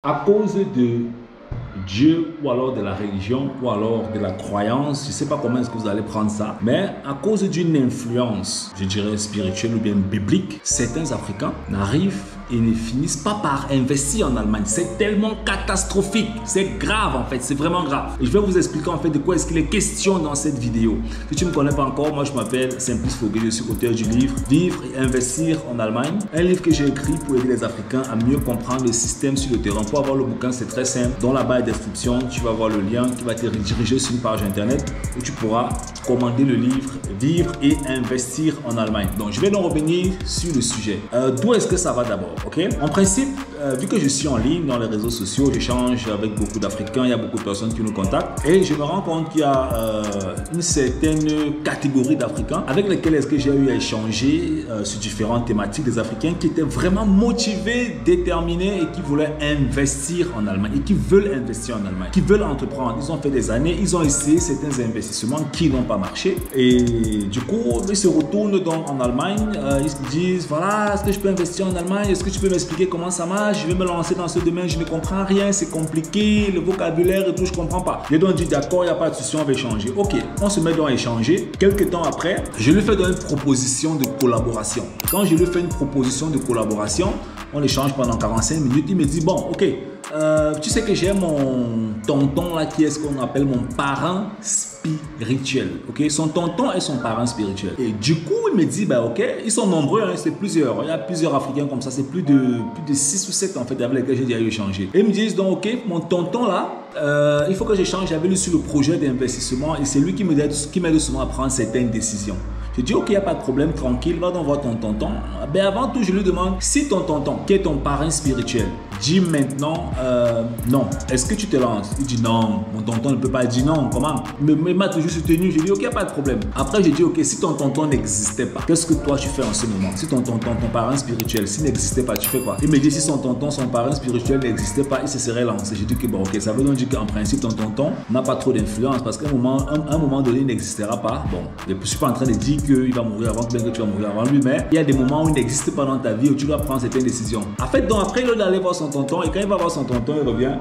À cause de Dieu ou alors de la religion ou alors de la croyance, je ne sais pas comment est-ce que vous allez prendre ça, mais à cause d'une influence, je dirais spirituelle ou bien biblique, certains Africains n'arrivent et ne finissent pas par investir en Allemagne. C'est tellement catastrophique, c'est grave en fait, c'est vraiment grave. Et je vais vous expliquer en fait de quoi est-ce qu'il est question dans cette vidéo. Si tu ne me connais pas encore, moi je m'appelle Simplice Fogué, je suis auteur du livre Vivre et investir en Allemagne. Un livre que j'ai écrit pour aider les Africains à mieux comprendre le système sur le terrain. Pour avoir le bouquin, c'est très simple. Dans la barre de description, tu vas voir le lien qui va te rediriger sur une page internet où tu pourras commander le livre Vivre et investir en Allemagne. Donc je vais donc revenir sur le sujet. D'où est-ce que ça va d'abord? Okay? En principe, vu que je suis en ligne dans les réseaux sociaux, j'échange avec beaucoup d'Africains, il y a beaucoup de personnes qui nous contactent et je me rends compte qu'il y a une certaine catégorie d'Africains avec lesquels est-ce que j'ai eu à échanger sur différentes thématiques, des Africains qui étaient vraiment motivés, déterminés et qui voulaient investir en Allemagne et qui veulent investir en Allemagne, qui veulent entreprendre. Ils ont fait des années, ils ont essayé certains investissements qui n'ont pas marché et du coup, ils se retournent donc en Allemagne, ils se disent voilà, est-ce que je peux investir en Allemagne? Est-ce que tu peux m'expliquer comment ça marche? Je vais me lancer dans ce domaine, je ne comprends rien, c'est compliqué, le vocabulaire et tout, je ne comprends pas. J'ai donc dit d'accord, il n'y a pas de souci, on va échanger. Ok, on se met donc à échanger. Quelques temps après, je lui fais donc une proposition de collaboration. Quand je lui fais une proposition de collaboration, on échange pendant 45 minutes, il me dit bon, ok, tu sais que j'ai mon tonton là qui est ce qu'on appelle mon parent spirituel, ok, son tonton est son parent spirituel. Et du coup, il me dit, bah ok, ils sont nombreux, hein, c'est plusieurs, il y a plusieurs Africains comme ça, c'est plus de 6 ou 7 en fait avec lesquels j'ai déjà échangé. Et ils me disent donc, ok, mon tonton là, il faut que j'échange avec lui sur le projet d'investissement et c'est lui qui m'aide souvent à prendre certaines décisions. Je dis ok, il n'y a pas de problème, tranquille, va donc voir ton tonton. Ben avant tout, je lui demande si ton tonton, qui est ton parrain spirituel, dit maintenant non, est-ce que tu te lances? Il dit non, mon tonton ne peut pas dire non, comment? Mais il m'a toujours soutenu, je dis ok, il n'y a pas de problème. Après, je dis ok, si ton tonton n'existait pas, qu'est-ce que toi tu fais en ce moment? Si ton tonton, ton parrain spirituel, s'il n'existait pas, tu fais quoi? Il me dit si son tonton, son parrain spirituel n'existait pas, il se serait lancé. Je dis que bon ok, ça veut donc dire qu'en principe, ton tonton n'a pas trop d'influence parce qu'à un moment donné, il n'existera pas. Bon, je ne suis pas en train de dire qu'il va mourir avant, bien que tu vas mourir avant lui, mais il y a des moments où il n'existe pas dans ta vie où tu dois prendre certaines décisions. En fait, donc après, il doit aller voir son tonton et quand il va voir son tonton, il revient.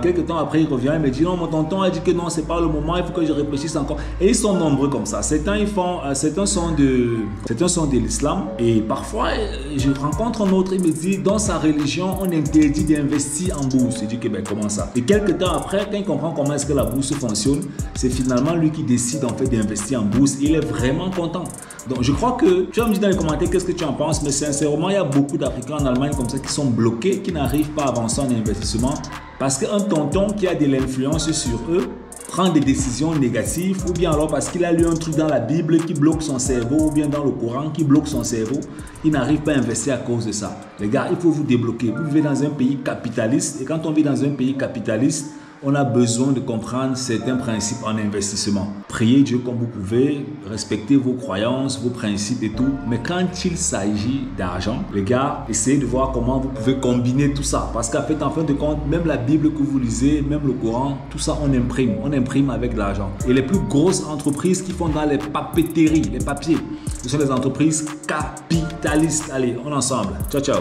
Quelques temps après, il revient, il me dit non, mon tonton a dit que non, c'est pas le moment, il faut que je réfléchisse encore. Et ils sont nombreux comme ça. Certains sont de l'islam et parfois, je rencontre un autre, il me dit dans sa religion, on interdit d'investir en bourse. Je dis que ben comment ça? Et quelques temps après, quand il comprend comment est-ce que la bourse fonctionne, c'est finalement lui qui décide en fait d'investir en bourse. Il est vraiment content. Donc je crois que tu vas me dire dans les commentaires qu'est-ce que tu en penses, mais sincèrement, il y a beaucoup d'Africains en Allemagne comme ça qui sont bloqués, qui n'arrivent pas à avancer en investissement parce qu'un tonton qui a de l'influence sur eux prend des décisions négatives ou bien alors parce qu'il a lu un truc dans la Bible qui bloque son cerveau ou bien dans le Coran qui bloque son cerveau, il n'arrive pas à investir à cause de ça. Les gars, il faut vous débloquer. Vous vivez dans un pays capitaliste et quand on vit dans un pays capitaliste, on a besoin de comprendre certains principes en investissement. Priez Dieu comme vous pouvez, respectez vos croyances, vos principes et tout. Mais quand il s'agit d'argent, les gars, essayez de voir comment vous pouvez combiner tout ça. Parce qu'en fait, en fin de compte, même la Bible que vous lisez, même le Coran, tout ça, on imprime avec de l'argent. Et les plus grosses entreprises qui font dans les papeteries, les papiers, ce sont les entreprises capitalistes. Allez, on est ensemble. Ciao, ciao.